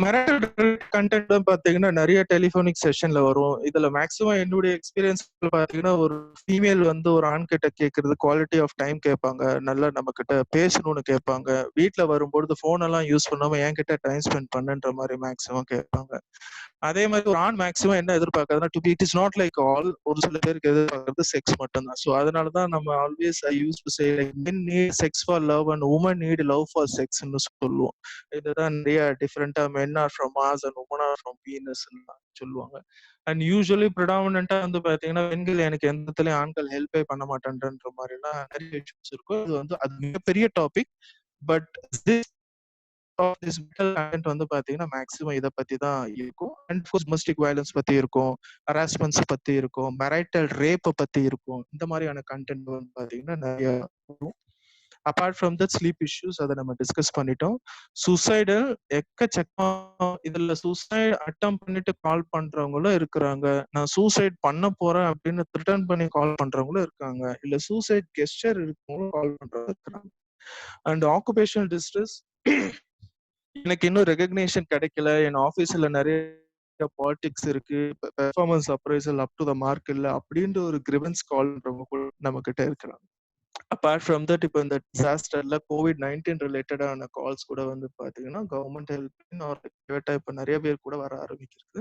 Speaker 6: கண்டென்ட் பாத்தீங்கன்னா நிறைய டெலிஃபோனிக் செஷன்ல வரும். இதுல மேக்ஸிமம் என்னுடைய எக்ஸ்பீரியன்ஸ் பாத்தீங்கன்னா ஒரு ஃபீமேல் வந்து ஒரு ஆண் கிட்ட கேட்கறது குவாலிட்டி ஆஃப் டைம் கேட்பாங்க, நல்லா நம்ம கிட்ட பேசணும்னு கேட்பாங்க, வீட்டுல வரும்பொழுது போன் எல்லாம் யூஸ் பண்ணாம என்கிட்ட டைம் ஸ்பெண்ட் பண்ணுன்ற மாதிரி மேக்ஸிமம் கேட்பாங்க. அதே மாதிரி ஒரு ஆண் மேக்ஸிமம் என்ன எதிர்பார்க்கறதுன்னா to be it is not like all, ஒரு சில பேருக்கு எதிர்பார்க்கறது செக்ஸ் மட்டும்தான். ஸோ அதனாலதான் நம்ம always I use to say like men need sex for love and women need love for sex ன்னு சொல்லுவோம். இதுதான் நிறைய டிஃபரெண்டா men are from Mars and women are from Venus சொல்லுவாங்க. அண்ட் யூஸ்வலி ப்ரிடாமினண்டா வந்து பாத்தீங்கன்னா பெண்கள் எனக்கு எந்த இடத்துலயும் ஆண்கள் ஹெல்ப்பே பண்ண மாட்டேன்ற மாதிரி எல்லாம் நிறைய இஷ்யூஸ் இருக்கும். இது வந்து அது மிகப்பெரிய டாபிக். பட் திஸ் கண்டென்ட் வந்து பாத்தீங்கன்னா மேக்ஸிமம் இதை பத்தி தான் இருக்கும். அண்ட் டொமஸ்டிக் வயலன்ஸ் பத்தி இருக்கும், ஹராஸ்மெண்ட்ஸ் பத்தி இருக்கும், மெரைட்டல் ரேப் பத்தி இருக்கும். இந்த மாதிரியான கண்டென்ட் வந்து பாத்தீங்கன்னா நிறைய இருக்கும். Apart from that sleep issues அதை நம்ம டிஸ்கஸ் பண்ணிட்டோம். சூசைடல் எக்கச்சக்கம், இதுல சூசைட் அட்டம் பண்ணிட்டு கால் பண்றவங்களும் இருக்கிறாங்க, நான் சூசைட் பண்ண போறேன் அப்படின்னு ரிட்டர்ன் பண்ணி கால் பண்றவங்களும் இருக்காங்க, இல்ல சூசைட் கெஸ்டர் இருக்கவங்களும் கால் பண்றவங்க இருக்கிறாங்க. அண்ட் ஆக்குபேஷனல் டிஸ்ட்ரெஸ், எனக்கு இன்னும் ரெகக்னேஷன் கிடைக்கல, என் ஆபீஸ்ல நிறைய பாலிடிக்ஸ் இருக்கு, performance appraisal up to the mark இல்ல அப்படின்ற ஒரு கிரிவன்ஸ் கால் நம்ம கிட்ட இருக்கிறாங்க. அப்பார்ட் ஃப்ரம் தட் இப்போ இந்த டிசாஸ்டர்ல COVID-19 ரிலேட்டடான கால்ஸ் கூட வந்து பாத்தீங்கன்னா கவர்மெண்ட் ஹெல்ப் இப்போ நிறைய பேர் கூட வர ஆரம்பிக்கிறது.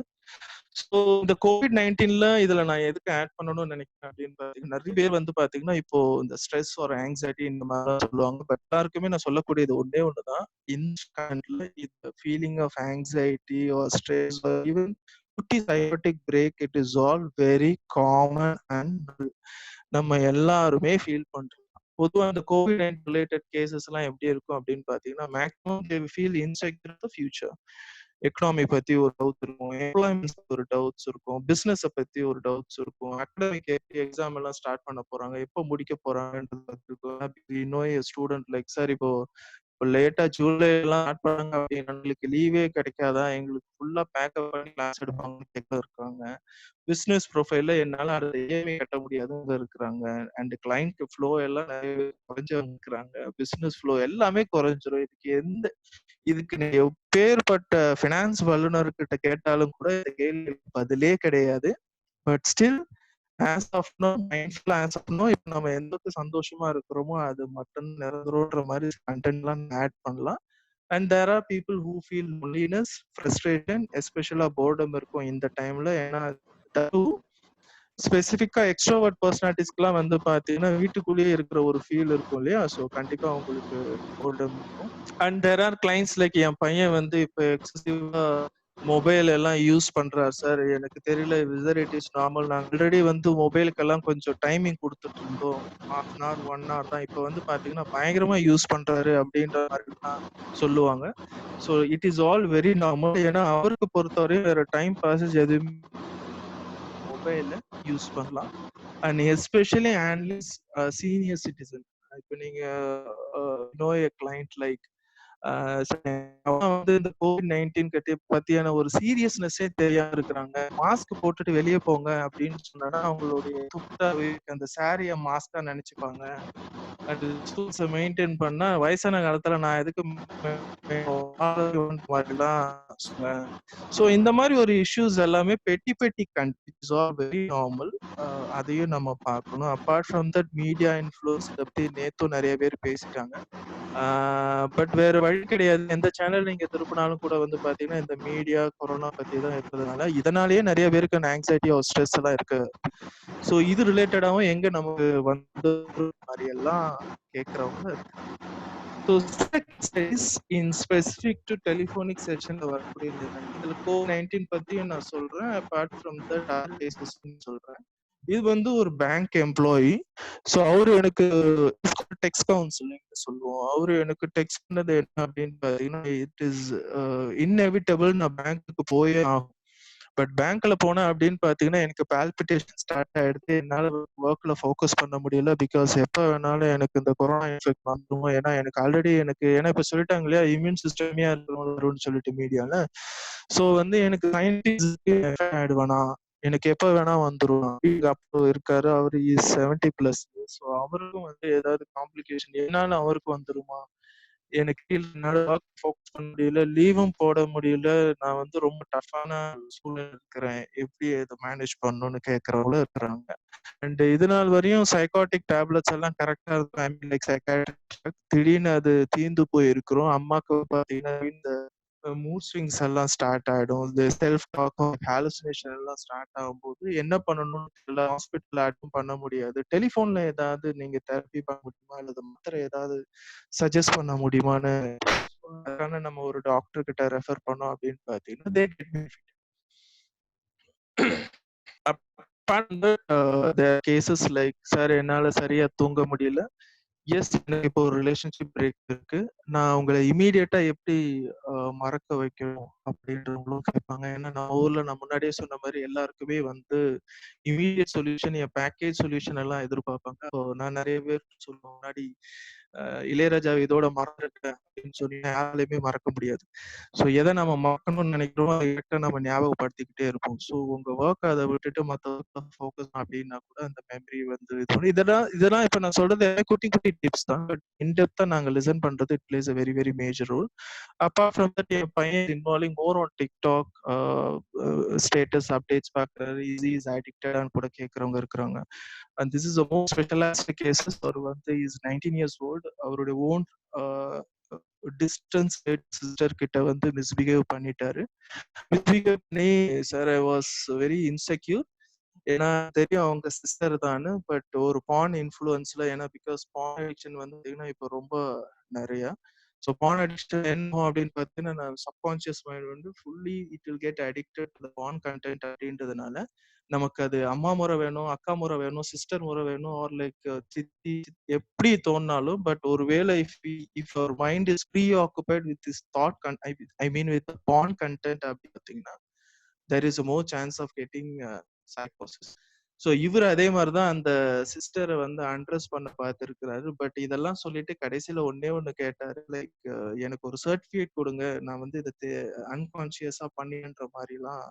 Speaker 6: ஸோ இந்த COVID-19ல இதுல நான் எதுக்கு ஆட் பண்ணணும்னு நினைக்கிறேன் அப்படின்னு பாத்தீங்கன்னா நிறைய பேர் வந்து பாத்தீங்கன்னா இப்போ இந்த ஸ்ட்ரெஸ் ஒரு ஆங்ஸைட்டி இந்த மாதிரி சொல்லுவாங்க. பட் எல்லாருக்குமே நான் சொல்லக்கூடியது ஒன்னே ஒண்ணுதான், இந்த feeling of anxiety or stress even சைபர்டிக் break, it is all very common and நம்ம எல்லாருமே ஃபீல் பண்றோம். பொதுவாக அந்த COVID-19 ரிலேட்டட் கேசஸ் எல்லாம் எப்படி இருக்கும் அப்படின்னு பாத்தீங்கன்னா maximum they feel insecure the future. Economy பத்தி ஒரு டவுட் இருக்கும், எம்ப்ளாய்மெண்ட் ஒரு டவுட்ஸ் இருக்கும், பிசினஸ் பத்தி ஒரு டவுட்ஸ் இருக்கும், அகாடமிக் எக்ஸாம் எல்லாம் ஸ்டார்ட் பண்ண போறாங்க, எப்போ முடிக்க போறாங்கன்றது ஸ்டூடெண்ட் லைக் சார் இப்போ லேட்டா ஜூலை எல்லாம் ஸ்டார்ட் பண்ணாங்க அப்படின்னா எங்களுக்கு லீவே கிடைக்காதா, எங்களுக்கு ஃபுல்லா பேக்கப் பண்ணி கிளாஸ் எடுப்பாங்க இருக்காங்க. பிசினஸ் ப்ரொஃபைல்ல என்னால அதை இஎம்ஐ கட்ட முடியாதுன்னு இருக்கிறாங்க. அண்ட் கிளைண்ட் ஃப்ளோ எல்லாம் நிறைய குறைஞ்சவங்க இருக்கிறாங்க, பிசினஸ் ஃப்ளோ எல்லாமே குறைஞ்சிரும். இதுக்கு நீ எப்பேற்பட்ட பினான்ஸ் வல்லுநர்கிட்ட கேட்டாலும் கூட இந்த கேள்விக்கு பதிலே கிடையாது. But still as of now, mindful as of now, இப்போ நம்ம எந்த சந்தோஷமா இருக்கிறோமோ அது மட்டும் நிரந்தரன்ற மாதிரி கண்டென்ட்லாம் ஆட் பண்ணலாம். And there are people who feel loneliness, frustration, எஸ்பெஷலா போர்டம் இருக்கும் இந்த டைம்ல. ஏன்னா ஸ்பெசிஃபிக்கா எக்ஸ்ட்ரோவர்ட் பர்சனாலிட்டிஸ்க்குலாம் வந்து பாத்தீங்கன்னா வீட்டுக்குள்ளேயே இருக்கிற ஒரு ஃபீல் இருக்கும் இல்லையா, ஸோ கண்டிப்பா உங்களுக்கு போர்டம் இருக்கும். And there are clients like என் பையன் வந்து இப்போ எக்ஸசிவா மொபைல் எல்லாம் யூஸ் பண்றாரு சார், எனக்கு தெரியல வெதர் இட் இஸ் நார்மல், நாங்கள் ஆல்ரெடி வந்து மொபைலுக்கெல்லாம் கொஞ்சம் டைமிங் கொடுத்துட்டு இருந்தோம், 1/2 hour 1 hour தான், இப்போ வந்து பாத்தீங்கன்னா பயங்கரமா யூஸ் பண்றாரு அப்படின்ற மாதிரிலாம் சொல்லுவாங்க. So it is all very normal. ஏன்னா அவருக்கு பொறுத்தவரை வேற டைம் பாசஸ் எதுவுமே மொபைல யூஸ் பண்ணலாம். And especially Annalise senior citizen. இப்போ நீங்க நோ எ கிளைண்ட் லைக் வந்து இந்த COVID-19 பத்தியான ஒரு சீரியஸ்னஸே தெரியாம இருக்கிறாங்க, மாஸ்க் போட்டுட்டு வெளியே போங்க அப்படின்னு சொன்னா அவங்களுடைய அந்த சாரிய மாஸ்கா நினைச்சுப்பாங்க. அண்ட் ஸ்கூல்ஸை மெயின்டைன் பண்ணா வயசான காலத்துல நான் எதுக்கு ஸோ இந்த மாதிரி ஒரு இஷ்யூஸ் எல்லாமே பெட்டி கண்டிப்பாக வெரி நார்மல். அதையும் நம்ம பார்க்கணும். Apart from that media influence இதை பத்தி நேத்தும் நிறைய பேர் பேசிட்டாங்க. பட் வேற வழி கிடையாது, எந்த சேனல் நீங்க திருப்பினாலும் கூட வந்து பாத்தீங்கன்னா இந்த மீடியா கொரோனா பத்தி தான் இருக்கிறதுனால இதனாலேயே நிறைய பேருக்கு ஆங்ஸைட்டி ஒரு ஸ்ட்ரெஸ் எல்லாம் இருக்கு. ஸோ இது ரிலேட்டடாகவும் எங்க நமக்கு வந்து மாதிரி எல்லாம் கேட்கறவங்க இருக்காங்க. So in specific to telephonic செஷன்ல வரக்கூடிய இதுல COVID-19 பத்தியும் நான் சொல்றேன், அப்பார்ட் ஃப்ரம் தட் சொல்றேன். இது வந்து ஒரு பேங்க் எம்ப்ளாயி. ஸோ அவரு எனக்கு டெக்ஸ்ட் கவுன்சிலிங் சொல்லுவோம், அவரு எனக்கு டெக்ஸ்ட் பண்ணது என்ன அப்படின்னு பாத்தீங்கன்னா இட் இஸ் இன்எவிட்டபிள், நான் பேங்க்குக்கு போயே ஆகும். பட் பேங்க்ல போனேன் அப்படின்னு பாத்தீங்கன்னா எனக்கு பால்பிட்டேஷன் ஸ்டார்ட் ஆயிடுது, என்னால ஒர்க்ல ஃபோக்கஸ் பண்ண முடியல. பிகாஸ் எப்ப வேணாலும் எனக்கு இந்த கொரோனா இன்ஃபெக்ட் வந்துடும். ஏன்னா எனக்கு ஆல்ரெடி ஏன்னா இப்ப சொல்லிட்டாங்க இல்லையா இம்யூன் சிஸ்டமே இருக்கும்னு சொல்லிட்டு மீடியால. ஸோ வந்து எனக்கு ஆயிடுவேனா, எனக்கு எப்ப வேணா வந்துடும். அப்போ இருக்காரு அவரு 70+. ஸோ அவருக்கும் வந்து ஏதாவது காம்ப்ளிகேஷன் என்னால அவருக்கு வந்துருமா, எனக்கு என்னால ஒர்க் ஃபோக்கஸ் பண்ண முடியல, லீவும் போட முடியல. நான் வந்து ரொம்ப டஃப்பான சூழ்நிலை இருக்கிறேன். எப்படி இதை மேனேஜ் பண்ணணும்னு கேட்கறவங்களும் இருக்கிறாங்க. அண்ட் இது நாள் வரையும் சைக்காட்டிக் டேப்லெட்ஸ் எல்லாம் கரெக்டா இருக்கும். ஐ மீன் லைக் சைக்காட்ரிக் திடீர்னு அது தீர்ந்து போய் இருக்கிறோம். அம்மாக்கு பாத்தீங்கன்னா இந்த மூட் ஸ்விங்ஸ் எல்லாம் ஸ்டார்ட் ஆயிடும். இந்த செல்ஃப் டாக் ஹாலுசினேஷன் எல்லாம் ஸ்டார்ட் ஆகும்போது என்ன பண்ணணும்னு தெரியல. ஹாஸ்பிட்டல் அட்மிட் பண்ண முடியாது. டெலிஃபோன்ல ஏதாவது நீங்க தெரப்பி பண்ண முடியுமா அல்லது மாத்திரை ஏதாவது சஜஸ்ட் பண்ண முடியுமான்னு அதுக்கான நம்ம ஒரு டாக்டர் கிட்ட ரெஃபர் பண்ணோம் அப்படின்னு பாத்தீங்கன்னா they get benefit. Apart from that, there are cases like sir என்னால சரியா தூங்க முடியல. எஸ், எனக்கு இப்போ ஒரு ரிலேஷன்ஷிப் பிரேக் இருக்கு. நான் உங்களை இமீடியட்டா எப்படி மறக்க வைக்கணும் அப்படின்றவங்களும் கேட்பாங்க. ஏன்னா நம்ம ஊர்ல நான் முன்னாடியே சொன்ன மாதிரி எல்லாருக்குமே வந்து இமீடியட் சொல்யூஷன், பேக்கேஜ் சொல்யூஷன் எல்லாம் எதிர்பார்ப்பாங்க. நான் நிறைய பேர் சொல்லுவேன் முன்னாடி இளையராஜா இதோட மறந்துட்டேன் அப்படின்னு சொல்லி யாராலையுமே மறக்க முடியாது. ஸோ எதை நம்ம மறக்கணும்னு நினைக்கிறோம் அதை நம்ம ஞாபகப்படுத்திக்கிட்டே இருப்போம். ஸோ உங்க ஒர்க் அதை விட்டுட்டு மற்ற ஃபோக்கஸ் அப்படின்னா கூட அந்த மெமரி வந்து இதெல்லாம் இப்ப நான் சொல்றது குட்டி குட்டி டிப்ஸ் தான். பட் இன்டெப்தா நாங்க லிசன் பண்றது it plays a very very major role. Apart from that என் பையன் involving more on TikTok, status updates பார்க்கறது, இஸ் அடிக்டடான்னு கூட கேட்கறவங்க இருக்கிறாங்க. And this is a more specialized cases. அவர் வந்து இஸ் 19 years old. அவருடைய ஓன் டிஸ்டன்ஸ் சிஸ்டர் கிட்ட வந்து மிஸ்பிஹேவ் பண்ணிட்டாரு. மிஸ்பிஹேவ் பண்ணி sir I was very insecure. ஏன்னா தெரியும் அவங்க சிஸ்டர் தான். பட் ஒரு பான் இன்ஃப்ளூயன்ஸ்ல, ஏன்னா பிகாஸ் பான் அடிக்ஷன் வந்து இப்போ ரொம்ப நிறைய. ஸோ பான் அடிக்ஷன் என்ன அப்படின்னு பார்த்தீங்கன்னா சப்கான்சியஸ் மைண்ட் வந்து fully it will get addicted to porn content அப்படின்றதுனால நமக்கு அது அம்மா முறை வேணும், அக்கா முறை வேணும், சிஸ்டர் முறை வேணும், ஆர் லைக் சித்தி எப்படி தோணினாலும் பட் ஒருவேளை if your mind is preoccupied with this thought I mean with porn content அப்படி பார்த்தீங்கன்னா there is a more chance of getting psychosis. So இவர் அதே மாதிரிதான் அந்த சிஸ்டரை வந்து அட்ரஸ் பண்ண பார்த்துருக்கிறாரு. பட் இதெல்லாம் சொல்லிட்டு கடைசியில ஒண்ணு கேட்டாரு, லைக் எனக்கு ஒரு சர்டிபிகேட் கொடுங்க, நான் வந்து இதை அன்கான்சியஸா பண்ணின்ற மாதிரி எல்லாம்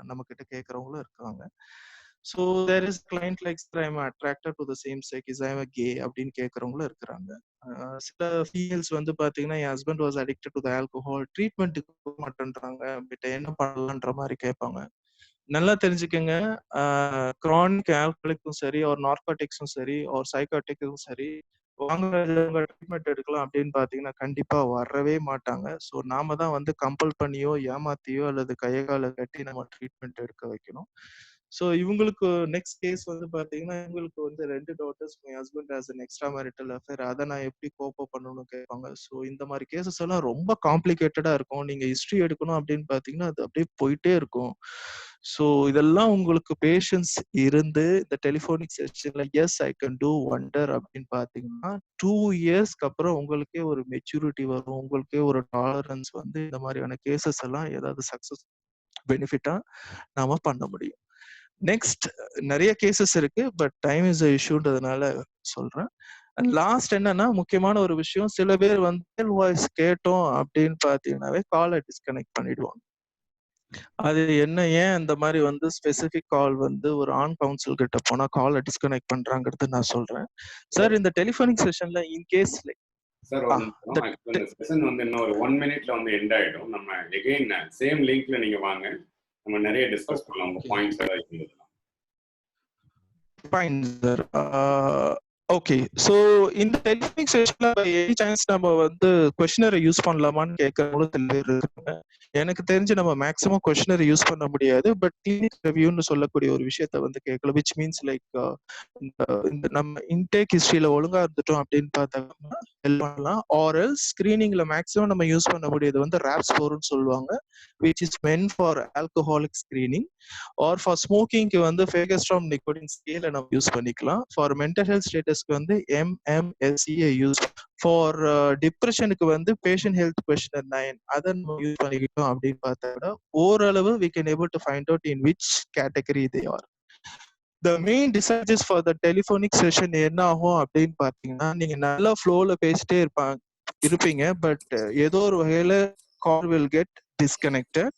Speaker 6: நம்ம கிட்ட கேட்கறவங்களும் இருக்காங்க. So there is client like I'm attracted to the same sex, is I'm gay அப்படின்னு கேட்கறவங்களும் இருக்கிறாங்க. சில ஃபீமேல்ஸ் வந்து பாத்தீங்கன்னா என் husband was addicted to the alcohol, ட்ரீட்மெண்ட்டுக்கு போக மாட்டேன்றாங்க, பட் என்ன பண்ணலான்ற மாதிரி கேட்பாங்க. நல்லா தெரிஞ்சுக்கங்க, கிரானிக் ஆல்கஹாலிக்கும் சரி, ஒரு நார்கோட்டிக்ஸும் சரி, ஒரு சைக்காட்டிக்கும் சரி, வாங்க ட்ரீட்மெண்ட் எடுக்கலாம் அப்படின்னு பாத்தீங்கன்னா கண்டிப்பா வரவே மாட்டாங்க. ஸோ நாம தான் வந்து கம்பல் பண்ணியோ ஏமாத்தியோ அல்லது கையை காலை கட்டி நம்ம ட்ரீட்மெண்ட் எடுக்க வைக்கணும். ஸோ இவங்களுக்கு நெக்ஸ்ட் கேஸ் வந்து பாத்தீங்கன்னா இவங்களுக்கு வந்து 2 daughters, my husband has an extra marital affair, அதை நான் எப்படி கோப்ப பண்ணணும்னு கேட்பாங்க. ஸோ இந்த மாதிரி கேசஸ் எல்லாம் ரொம்ப காம்ப்ளிகேட்டடா இருக்கும். நீங்க ஹிஸ்டரி எடுக்கணும் அப்படின்னு பாத்தீங்கன்னா அது அப்படியே போயிட்டே இருக்கும். ஸோ இதெல்லாம் உங்களுக்கு பேஷன்ஸ் இருந்து இந்த டெலிஃபோனிக் செஷன்ல yes I can do wonder அப்படின்னு பாத்தீங்கன்னா 2 இயர்ஸ்க்கு அப்புறம் உங்களுக்கே ஒரு மெச்சூரிட்டி வரும், உங்களுக்கே ஒரு டாலரன்ஸ் வந்து இந்த மாதிரியான கேசஸ் எல்லாம் ஏதாவது சக்சஸ் பெனிஃபிட்டா நாம பண்ண முடியும். நெக்ஸ்ட் நிறைய கேசஸ் இருக்கு, பட் டைம் இஸ் இஷ்யூன்றதுனால சொல்றேன். லாஸ்ட் என்னன்னா முக்கியமான ஒரு விஷயம், சில பேர் வந்து வாய்ஸ் கேட்டோம் அப்படின்னு பாத்தீங்கன்னாவே காலை டிஸ்கனெக்ட் பண்ணிடுவாங்க. அது என்ன, ஏன் அந்த மாதிரி வந்து ஸ்பெசிபிக் கால் வந்து ஒரு ஆன் கவுன்சில் கிட்ட போனா காலை டிஸ்கனெக்ட் பண்றாங்கிறது நான் சொல்றேன். சார் இந்த டெலிஃபோனிக் செஷன்ல இன்கேஸ் லைக்
Speaker 2: சார் இந்த செஷன் வந்து இன்னும் ஒரு 1 மினிட்ல வந்து எண்ட் ஆயிடும். நம்ம எகைன் சேம் லிங்க்ல நீங்க வாங்க, நம்ம நிறைய டிஸ்கஸ் பண்ணலாம். உங்க பாயிண்ட்ஸ் ஏதாவது இருந்ததுன்னா.
Speaker 6: Fine sir. ஓகே, ஸோ இந்த டெலிஃபோனிக் செஷன்ல எனி சான்ஸ் நம்ம வந்து கொஸ்டினரை யூஸ் பண்ணலாமான்னு கேட்கறவங்களும் சில பேர் இருக்காங்க. எனக்கு தெரிஞ்சு நம்ம மேக்ஸிமம் கொஸ்டினரை யூஸ் பண்ண முடியாது, பட் கிளினிக் ரிவ்யூன்னு சொல்லக்கூடிய ஒரு விஷயத்த வந்து கேட்கலாம். விச் மீன்ஸ் லைக் இந்த நம்ம இன்டேக் ஹிஸ்டரியில ஒழுங்கா இருந்துட்டோம் அப்படின்னு பார்த்தோம்னா ஹெல்ப் பண்ணலாம். ஆரல் ஸ்கிரீனிங்ல மேக்ஸிமம் நம்ம யூஸ் பண்ண முடியாது வந்து ரேப் ஸ்கோர்னு சொல்லுவாங்க, which is men for alcoholic screening. Or for ஸ்மோக்கிங்க்கு வந்து ஃபேகஸ்ட்ராம் நிக்கோட்டின் ஸ்கேலை நம்ம யூஸ் பண்ணிக்கலாம். ஃபார் மென்டல் ஹெல்த் ஸ்டேட்டஸ்க்கு வந்து MMSE யூஸ். ஃபார் டிப்ரெஷனுக்கு வந்து பேஷண்ட் ஹெல்த் கொஸ்டினர் 9 அதை நம்ம யூஸ் பண்ணிக்கிட்டோம் அப்படின்னு பார்த்தா ஓரளவு we can able to find out in which category they are. The main disadvantages for the telephonic session என்ன ஆகும் அப்படின்னு பாத்தீங்கன்னா, நீங்க நல்ல ஃப்ளோல பேசிட்டே இருப்பீங்க, பட் ஏதோ ஒரு வகையில கால் will get disconnected.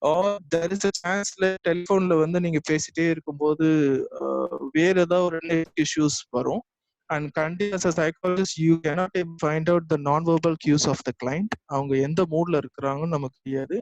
Speaker 6: or there is a chance டெலிஃபோன்ல வந்து நீங்க பேசிட்டே இருக்கும்போது வேற ஏதாவது ஒரு நெட் இஷ்யூஸ் வரும். and continue as a psychologist you cannot find out the non-verbal cues of the client. அவங்க எந்த மூட்ல இருக்கிறாங்கன்னு நமக்கு தெரியாது.